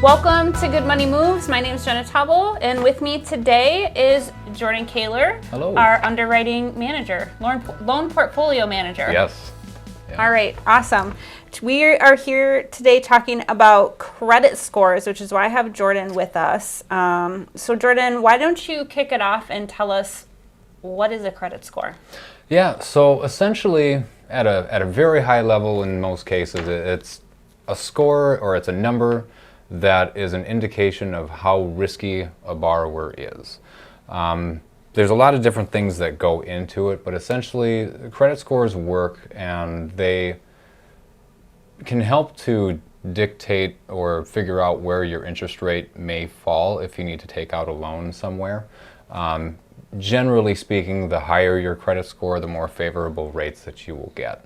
Welcome to Good Money Moves. My name is Jenna Taubel, and with me today is Jordan Kaehler, Hello. Our underwriting manager, loan portfolio manager. Yes. Yeah. All right, awesome. We are here today talking about credit scores, which is why I have Jordan with us. So Jordan, why don't you kick it off and tell us what is a credit score? Yeah, so essentially at a very high level in most cases, it's a score or it's a number that is an indication of how risky a borrower is. There's a lot of different things that go into it, but essentially credit scores work and they can help to dictate or figure out where your interest rate may fall if you need to take out a loan somewhere. Generally speaking, the higher your credit score, the more favorable rates that you will get.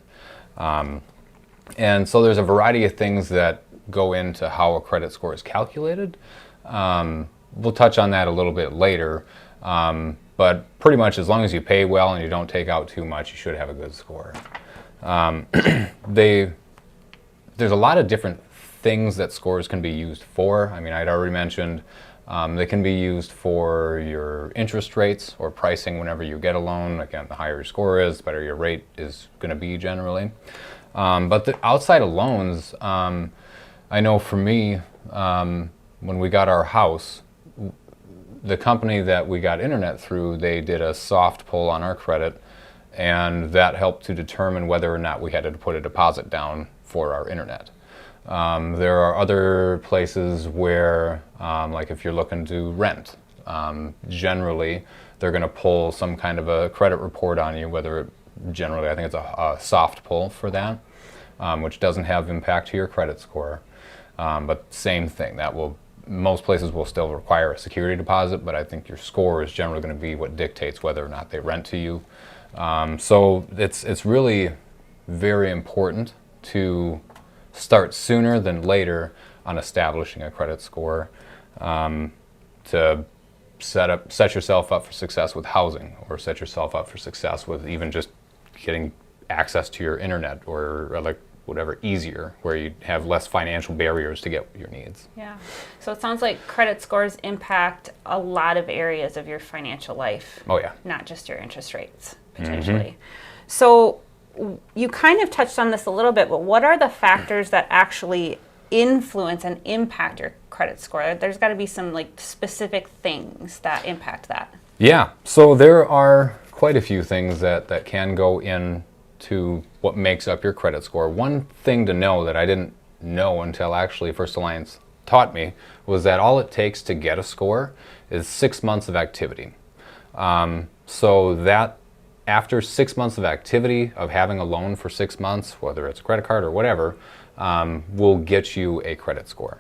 And so there's a variety of things that go into how a credit score is calculated. We'll touch on that a little bit later, but pretty much as long as you pay well and you don't take out too much, you should have a good score. There's a lot of different things that scores can be used for. I mean, I'd already mentioned they can be used for your interest rates or pricing whenever you get a loan. Again, the higher your score is, the better your rate is going to be generally. But outside of loans, I know for me, when we got our house, the company that we got internet through, they did a soft pull on our credit, and that helped to determine whether or not we had to put a deposit down for our internet. There are other places where, like if you're looking to rent, generally they're going to pull some kind of a credit report on you, generally I think it's a soft pull for that, which doesn't have impact to your credit score. But same thing, most places will still require a security deposit, but I think your score is generally going to be what dictates whether or not they rent to you. So it's really very important to start sooner than later on establishing a credit score, to set yourself up for success with housing, or set yourself up for success with even just getting access to your internet or like whatever easier, where you have less financial barriers to get your needs. Yeah. So it sounds like credit scores impact a lot of areas of your financial life. Oh yeah. Not just your interest rates, potentially. Mm-hmm. So you kind of touched on this a little bit, but what are the factors that actually influence and impact your credit score? There's got to be some like specific things that impact that. Yeah. So there are quite a few things that can go into what makes up your credit score. One thing to know that I didn't know until actually First Alliance taught me was that all it takes to get a score is 6 months of activity. So that after 6 months of activity of having a loan for 6 months, whether it's a credit card or whatever, will get you a credit score.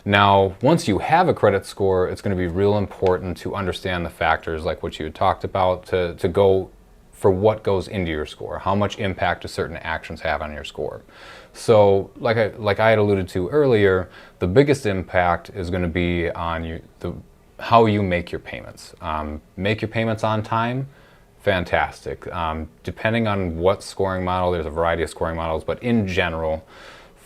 Now, once you have a credit score, it's going to be real important to understand the factors like what you had talked about to go for what goes into your score, how much impact do certain actions have on your score. So like I had alluded to earlier, the biggest impact is going to be on how you make your payments. Make your payments on time, fantastic. Depending on what scoring model, there's a variety of scoring models, but in general,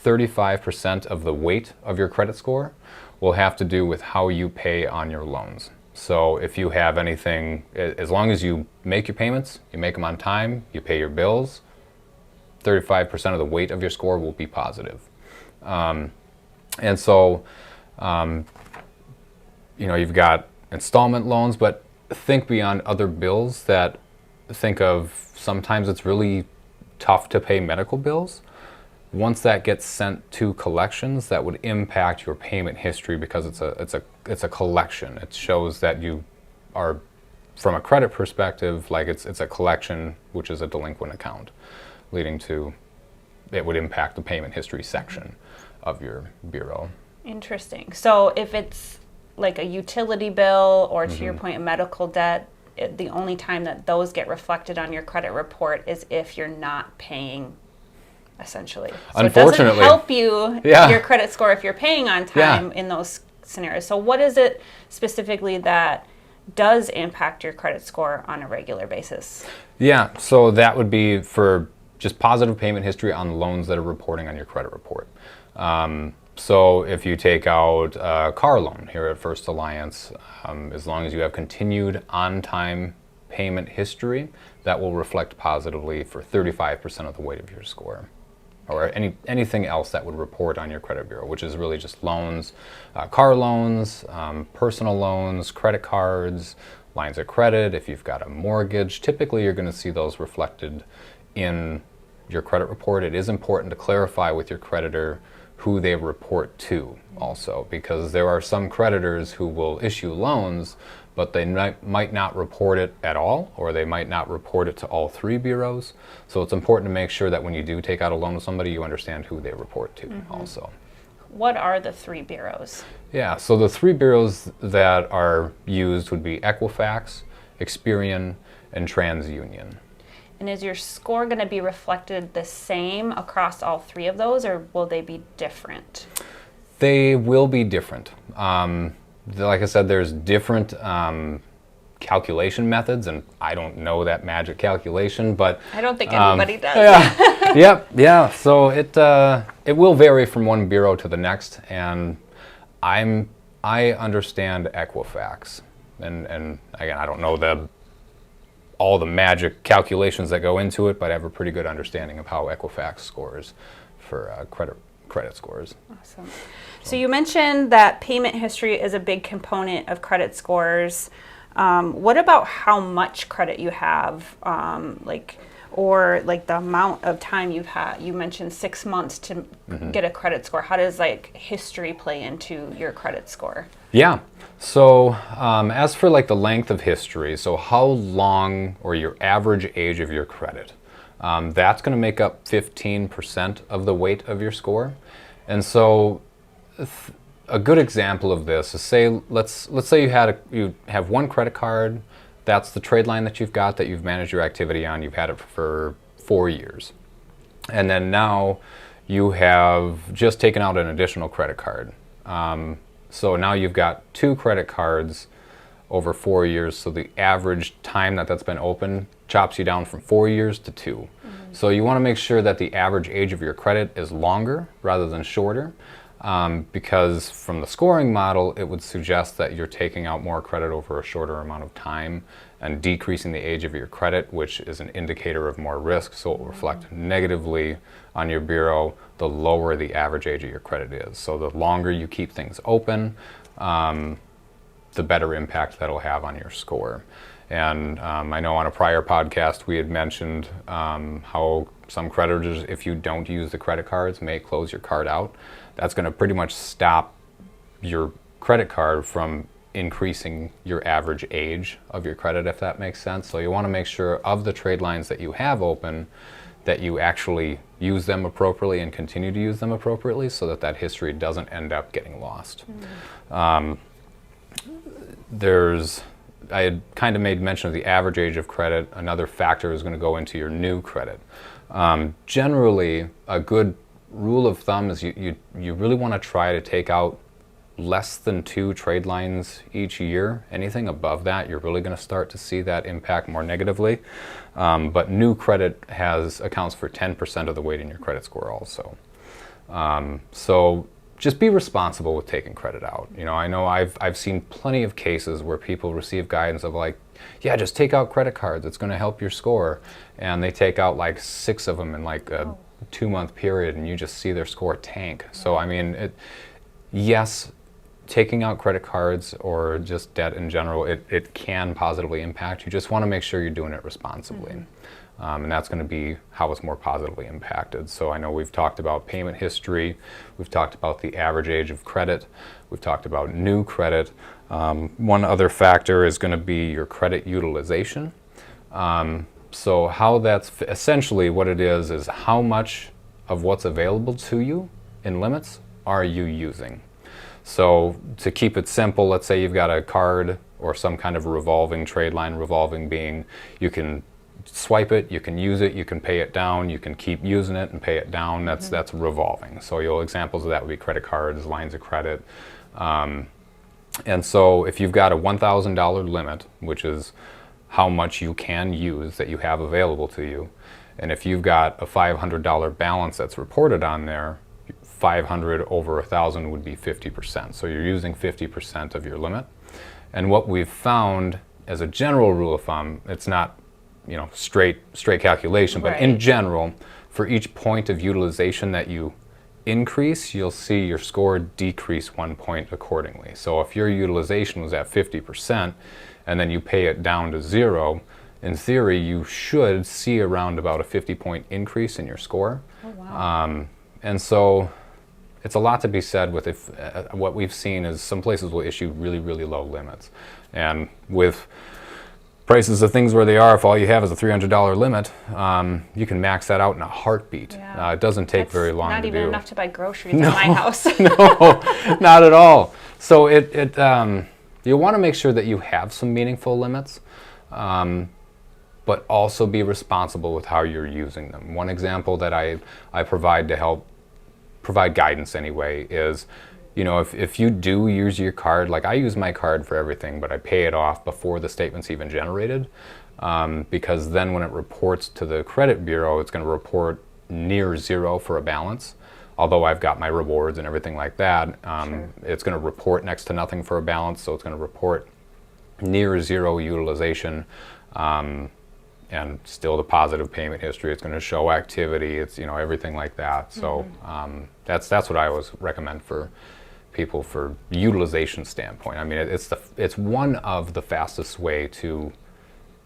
35% of the weight of your credit score will have to do with how you pay on your loans. So if you have anything, as long as you make your payments, you make them on time, you pay your bills, 35% of the weight of your score will be positive. And so, you've got installment loans, but think beyond other bills think of sometimes it's really tough to pay medical bills. Once that gets sent to collections, that would impact your payment history because it's a collection. It shows that you are, from a credit perspective, like it's a collection, which is a delinquent account, leading to it would impact the payment history section of your bureau. Interesting. So if it's like a utility bill or to your point, a medical debt, the only time that those get reflected on your credit report is if you're not paying, essentially. So unfortunately, it doesn't help you, your credit score, if you're paying on time in those scenarios. So what is it specifically that does impact your credit score on a regular basis? Yeah, so that would be for just positive payment history on loans that are reporting on your credit report. So if you take out a car loan here at First Alliance, as long as you have continued on-time payment history, that will reflect positively for 35% of the weight of your score. Or anything else that would report on your credit bureau, which is really just loans, car loans, personal loans, credit cards, lines of credit. If you've got a mortgage, typically you're going to see those reflected in your credit report. It is important to clarify with your creditor who they report to also, because there are some creditors who will issue loans, but they might not report it at all, or they might not report it to all three bureaus. So it's important to make sure that when you do take out a loan with somebody, you understand who they report to also. What are the three bureaus? Yeah, so the three bureaus that are used would be Equifax, Experian, and TransUnion. And is your score going to be reflected the same across all three of those, or will they be different? They will be different. Like I said, there's different calculation methods, and I don't know that magic calculation, but I don't think anybody does. Yeah. So it will vary from one bureau to the next, and I understand Equifax, and again, I don't know all the magic calculations that go into it, but I have a pretty good understanding of how Equifax scores for credit scores. Awesome. So you mentioned that payment history is a big component of credit scores. What about how much credit you have, or the amount of time you've had? You mentioned 6 months to get a credit score. How does history play into your credit score? Yeah. So as for the length of history, so how long or your average age of your credit, that's going to make up 15% of the weight of your score. And so a good example of this is let's say you have one credit card. That's the trade line that you've got that you've managed your activity on. You've had it for 4 years. And then now you have just taken out an additional credit card. So now you've got 2 credit cards over 4 years. So the average time that's been open chops you down from 4 years to 2. So you want to make sure that the average age of your credit is longer rather than shorter. Because from the scoring model, it would suggest that you're taking out more credit over a shorter amount of time and decreasing the age of your credit, which is an indicator of more risk, so it will reflect negatively on your bureau the lower the average age of your credit is. So the longer you keep things open, the better impact that'll have on your score. And I know on a prior podcast we had mentioned how some creditors, if you don't use the credit cards, may close your card out. That's going to pretty much stop your credit card from increasing your average age of your credit, if that makes sense. So you want to make sure of the trade lines that you have open that you actually use them appropriately and continue to use them appropriately so that history doesn't end up getting lost. I had kind of made mention of the average age of credit. Another factor is going to go into your new credit. Generally, a good rule of thumb is you really want to try to take out less than 2 trade lines each year. Anything above that, you're really going to start to see that impact more negatively. But new credit accounts for 10% of the weight in your credit score also. So just be responsible with taking credit out. I know I've seen plenty of cases where people receive guidance of just take out credit cards. It's going to help your score. And they take out 6 of them in a 2-month period, and you just see their score tank. So yes, taking out credit cards or just debt in general, it can positively impact. You just want to make sure you're doing it responsibly. And that's going to be how it's more positively impacted. So I know we've talked about payment history, we've talked about the average age of credit, we've talked about new credit. One other factor is going to be your credit utilization. So how that's essentially what it is how much of what's available to you in limits are you using? So to keep it simple, let's say you've got a card or some kind of revolving trade line, revolving being you can swipe it, you can use it, you can pay it down, you can keep using it and pay it down. That's revolving. So examples of that would be credit cards, lines of credit. And so if you've got a $1,000 limit, which is how much you can use that you have available to you, and if you've got a $500 balance that's reported on there, 500 over 1,000 would be 50%. So you're using 50% of your limit. And what we've found as a general rule of thumb, it's not, straight calculation, but in general, for each point of utilization that you increase, you'll see your score decrease 1 point accordingly. So if your utilization was at 50% and then you pay it down to 0, in theory, you should see around about a 50-point increase in your score. Oh, wow. And so it's a lot to be said with what we've seen is some places will issue really, really low limits. And with prices of things where they are, if all you have is a $300 limit, you can max that out in a heartbeat. Yeah. It doesn't take very long to do. Not even enough to buy groceries at my house. No, not at all. So you want to make sure that you have some meaningful limits, but also be responsible with how you're using them. One example that I provide to help provide guidance anyway is, if you do use your card, like I use my card for everything, but I pay it off before the statement's even generated, because then when it reports to the credit bureau, it's going to report near 0 for a balance. Although I've got my rewards and everything like that, it's going to report next to nothing for a balance, so it's going to report near 0 utilization, and still the positive payment history. It's going to show activity. It's everything like that. So that's what I always recommend for people for utilization standpoint. I mean, it's one of the fastest way to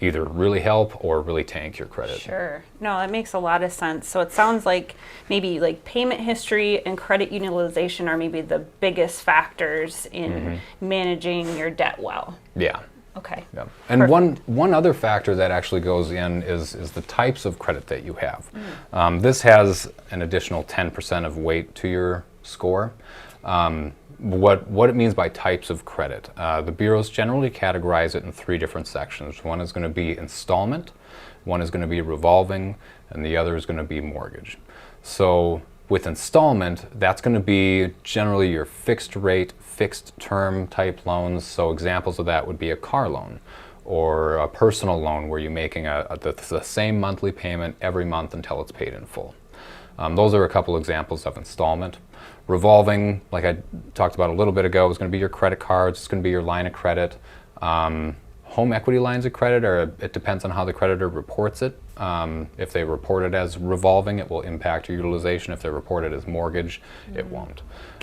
either really help or really tank your credit. Sure. No, that makes a lot of sense. So it sounds like maybe like payment history and credit utilization are maybe the biggest factors in managing your debt well. Yeah. Okay. Yeah. And one other factor that actually goes in is the types of credit that you have. This has an additional 10% of weight to your score. What it means by types of credit. The bureaus generally categorize it in 3 different sections. One is going to be installment, one is going to be revolving, and the other is going to be mortgage. So with installment, that's going to be generally your fixed rate, fixed term type loans. So examples of that would be a car loan or a personal loan where you're making the same monthly payment every month until it's paid in full. Those are a couple examples of installment. Revolving, like I talked about a little bit ago, is going to be your credit cards. It's going to be your line of credit. Home equity lines of credit, it depends on how the creditor reports it. If they report it as revolving, it will impact your utilization. If they report it as mortgage, it won't.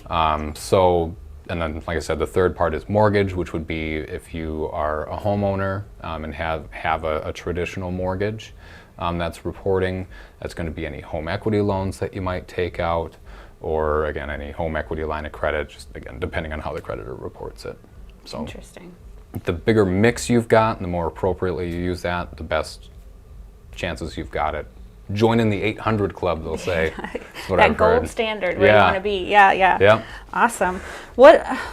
And then, like I said, the third part is mortgage, which would be if you are a homeowner and have a traditional mortgage that's reporting. That's going to be any home equity loans that you might take out, or again, any home equity line of credit, just again, depending on how the creditor reports it. So interesting. The bigger mix you've got, and the more appropriately you use that, the best chances you've got at joining the 800 club, they'll say. That gold standard where you want to be. Yeah. Awesome.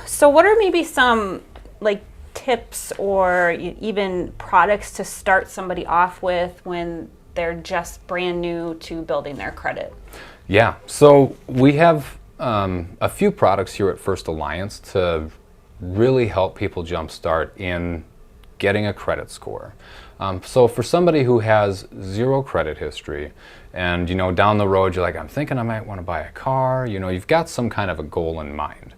So what are maybe some like tips or even products to start somebody off with when they're just brand new to building their credit? Yeah, so we have a few products here at First Alliance to really help people jumpstart in getting a credit score. So for somebody who has 0 credit history and down the road you're like, I'm thinking I might want to buy a car, you've got some kind of a goal in mind.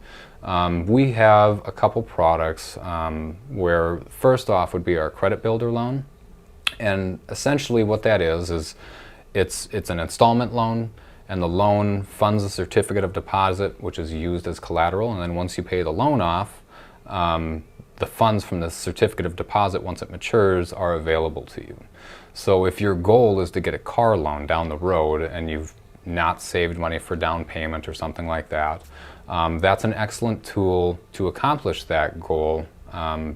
We have a couple products where first off would be our credit builder loan, and essentially what that is it's an installment loan, and the loan funds a certificate of deposit which is used as collateral, and then once you pay the loan off, the funds from the certificate of deposit, once it matures, are available to you. So if your goal is to get a car loan down the road and you've not saved money for down payment or something like that, that's an excellent tool to accomplish that goal,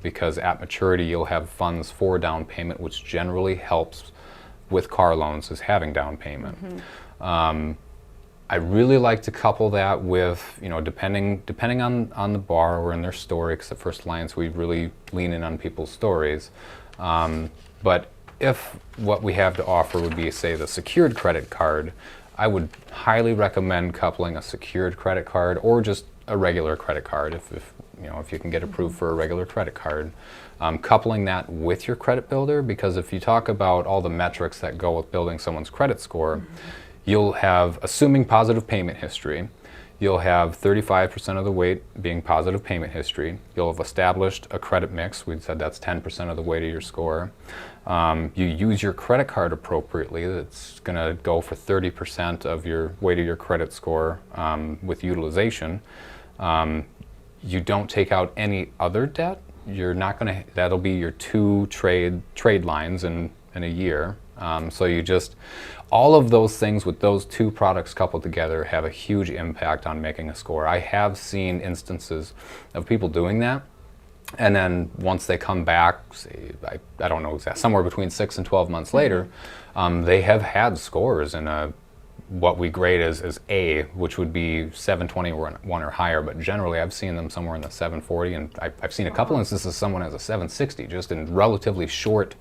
because at maturity you'll have funds for down payment, which generally helps with car loans is having down payment. I really like to couple that with, depending on the borrower and their story, because at First Alliance we really lean in on people's stories. But if what we have to offer would be, say, the secured credit card, I would highly recommend coupling a secured credit card or just a regular credit card if you can get approved for a regular credit card. Coupling that with your credit builder, because if you talk about all the metrics that go with building someone's credit score, you'll have, assuming positive payment history, you'll have 35% of the weight being positive payment history. You'll have established a credit mix. We said that's 10% of the weight of your score. You use your credit card appropriately. That's going to go for 30% of your weight of your credit score with utilization. You don't take out any other debt. You're not going to. That'll be your 2 trade lines in a year. So you just, all of those things with those 2 products coupled together have a huge impact on making a score. I have seen instances of people doing that, and then once they come back, say, I don't know exactly, somewhere between 6 and 12 months later, they have had scores in what we grade as A, which would be 721 or higher, but generally I've seen them somewhere in the 740, and I've seen a couple instances someone has a 760 just in relatively short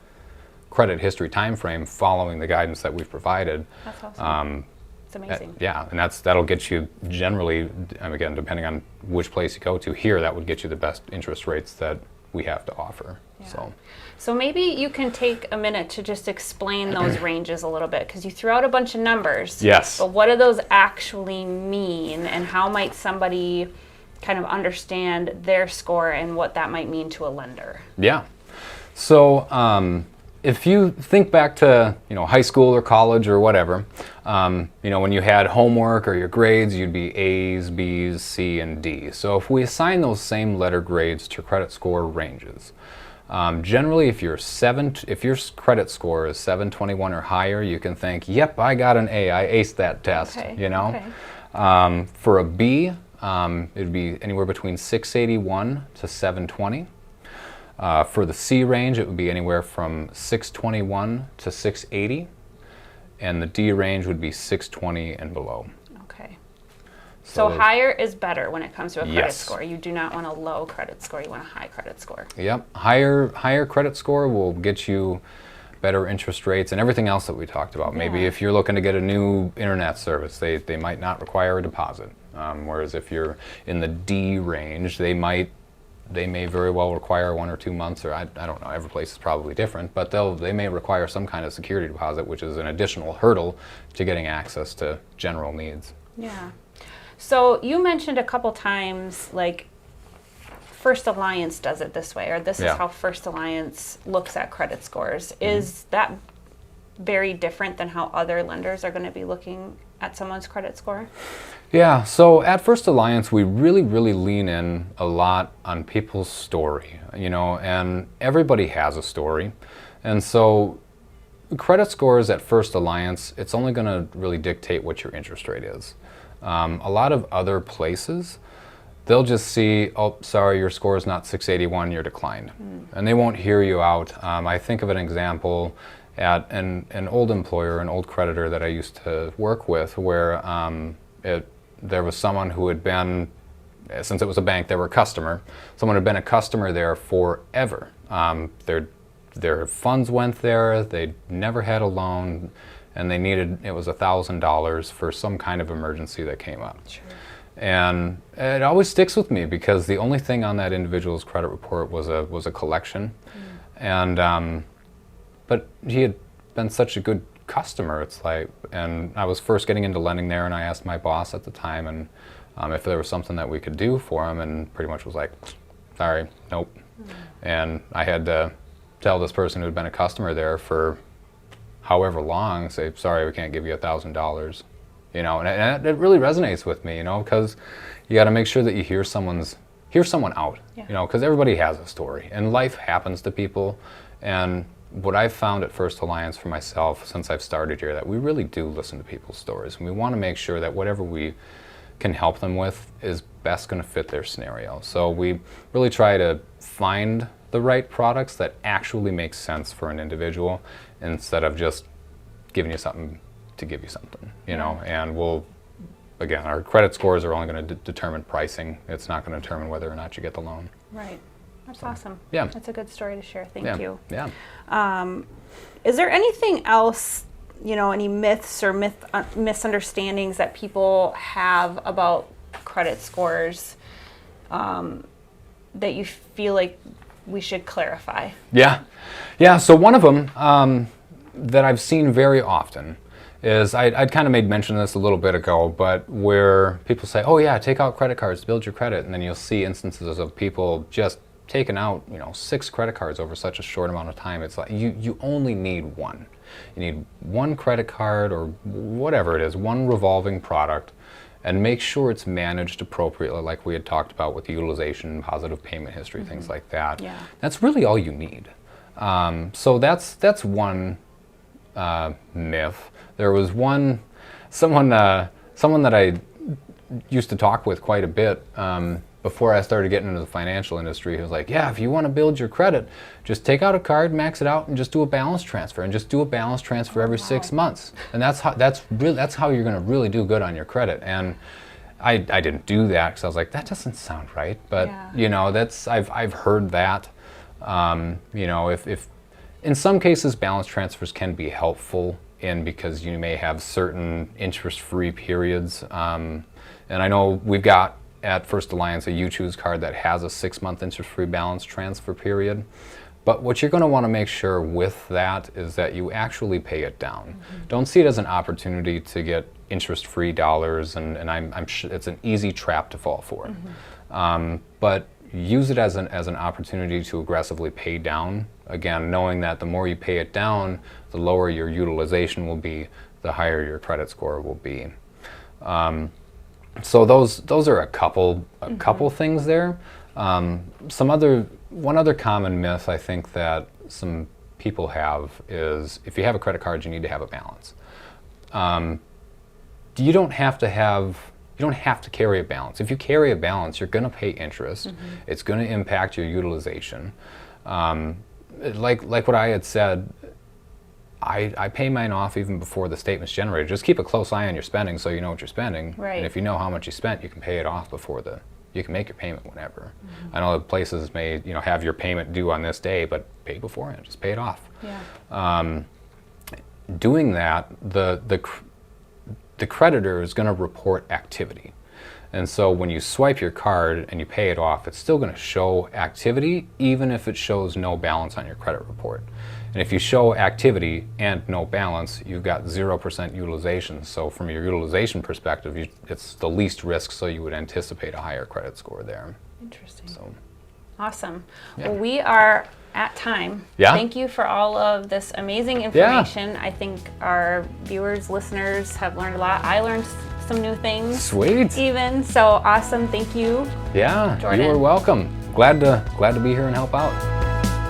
credit history time frame following the guidance that we've provided. That's awesome. It's amazing. Yeah, and that'll get you generally, again, depending on which place you go to here, that would get you the best interest rates that we have to offer. Yeah. So maybe you can take a minute to just explain those ranges a little bit, because you threw out a bunch of numbers. Yes. But what do those actually mean, and how might somebody kind of understand their score and what that might mean to a lender? Yeah. So if you think back to high school or college or whatever, when you had homework or your grades, you'd be A's, B's, C, and D. So if we assign those same letter grades to credit score ranges, generally if your credit score is 721 or higher, you can think, yep, I got an A, I aced that test. Okay. For a B, it'd be anywhere between 681 to 720. For the C range, it would be anywhere from 621 to 680, and the D range would be 620 and below. Okay. So higher is better when it comes to a credit score. You do not want a low credit score. You want a high credit score. Yep. Higher credit score will get you better interest rates and everything else that we talked about. Yeah. Maybe if you're looking to get a new internet service, they might not require a deposit. Whereas if you're in the D range, they may very well require 1 or 2 months, or I don't know, every place is probably different, but they may require some kind of security deposit, which is an additional hurdle to getting access to general needs. Yeah. So you mentioned a couple times, like, First Alliance does it this way, or this is how First Alliance looks at credit scores. Mm-hmm. Is that very different than how other lenders are going to be looking at someone's credit score? Yeah, so at First Alliance, we really, really lean in a lot on people's story, and everybody has a story. And so credit scores at First Alliance, it's only going to really dictate what your interest rate is. A lot of other places, they'll just see, oh, sorry, your score is not 681, you're declined. And they won't hear you out. I think of an example at an old employer, an old creditor that I used to work with, where there was someone who had been, since it was a bank, they were a customer, someone had been a customer there forever. Their funds went there, they never had a loan, and it was $1,000 for some kind of emergency that came up. Sure. And it always sticks with me because the only thing on that individual's credit report was a collection. And but he had been such a good customer, it's like, and I was first getting into lending there, and I asked my boss at the time and if there was something that we could do for him, and pretty much was like, sorry, nope. And I had to tell this person who had been a customer there for however long, say, sorry, we can't give you $1,000. And it really resonates with me, because you got to make sure that you hear someone out, because everybody has a story, and life happens to people. And what I've found at First Alliance for myself since I've started here, that we really do listen to people's stories, and we want to make sure that whatever we can help them with is best going to fit their scenario. So we really try to find the right products that actually make sense for an individual, instead of just giving you something to give you something, and again, our credit scores are only going to determine pricing. It's not going to determine whether or not you get the loan. Right. That's awesome. Yeah. That's a good story to share. Thank you. Yeah. Is there anything else, any myths or misunderstandings that people have about credit scores that you feel like we should clarify? Yeah. So one of them that I've seen very often is I'd kind of made mention of this a little bit ago, but where people say, oh yeah, take out credit cards to build your credit, and then you'll see instances of people just taking out 6 credit cards over such a short amount of time. It's like you only need one. You need one credit card or whatever it is, one revolving product, and make sure it's managed appropriately, like we had talked about with utilization, positive payment history, things like that. Yeah. That's really all you need. So that's one myth. There was someone that I used to talk with quite a bit before I started getting into the financial industry. He was like, yeah, if you want to build your credit, just take out a card, max it out, and just do a balance transfer, and just do a balance transfer every 6 months. And that's how you're going to really do good on your credit. And I didn't do that because I was like, that doesn't sound right. But I've heard that. If in some cases balance transfers can be helpful because you may have certain interest-free periods. And I know we've got at First Alliance a You Choose card that has a 6-month interest-free balance transfer period. But what you're going to want to make sure with that is that you actually pay it down. Mm-hmm. Don't see it as an opportunity to get interest-free dollars, and I'm sure it's an easy trap to fall for. Mm-hmm. But use it as an opportunity to aggressively pay down. Again, knowing that the more you pay it down, the lower your utilization will be, the higher your credit score will be. So those are a couple things there. One other common myth I think that some people have is if you have a credit card, you need to have a balance. You don't have to carry a balance. If you carry a balance, you're going to pay interest. Mm-hmm. It's going to impact your utilization. Like what I had said, I pay mine off even before the statement's generated. Just keep a close eye on your spending so you know what you're spending. Right. And if you know how much you spent, you can pay it off before you can make your payment whenever. Mm-hmm. I know places may have your payment due on this day, but pay beforehand. Just pay it off. Yeah. Doing that, the creditor is going to report activity. And so when you swipe your card and you pay it off, it's still going to show activity even if it shows no balance on your credit report. And if you show activity and no balance, you've got 0% utilization. So from your utilization perspective, it's the least risk, so you would anticipate a higher credit score there. Interesting. So, awesome. Yeah. Well, we are at time. Yeah. Thank you for all of this amazing information. Yeah. I think our viewers, listeners have learned a lot. I learned some new things. Sweet. Even. So awesome. Thank you. Yeah, Jordan. You are welcome. Glad to be here and help out.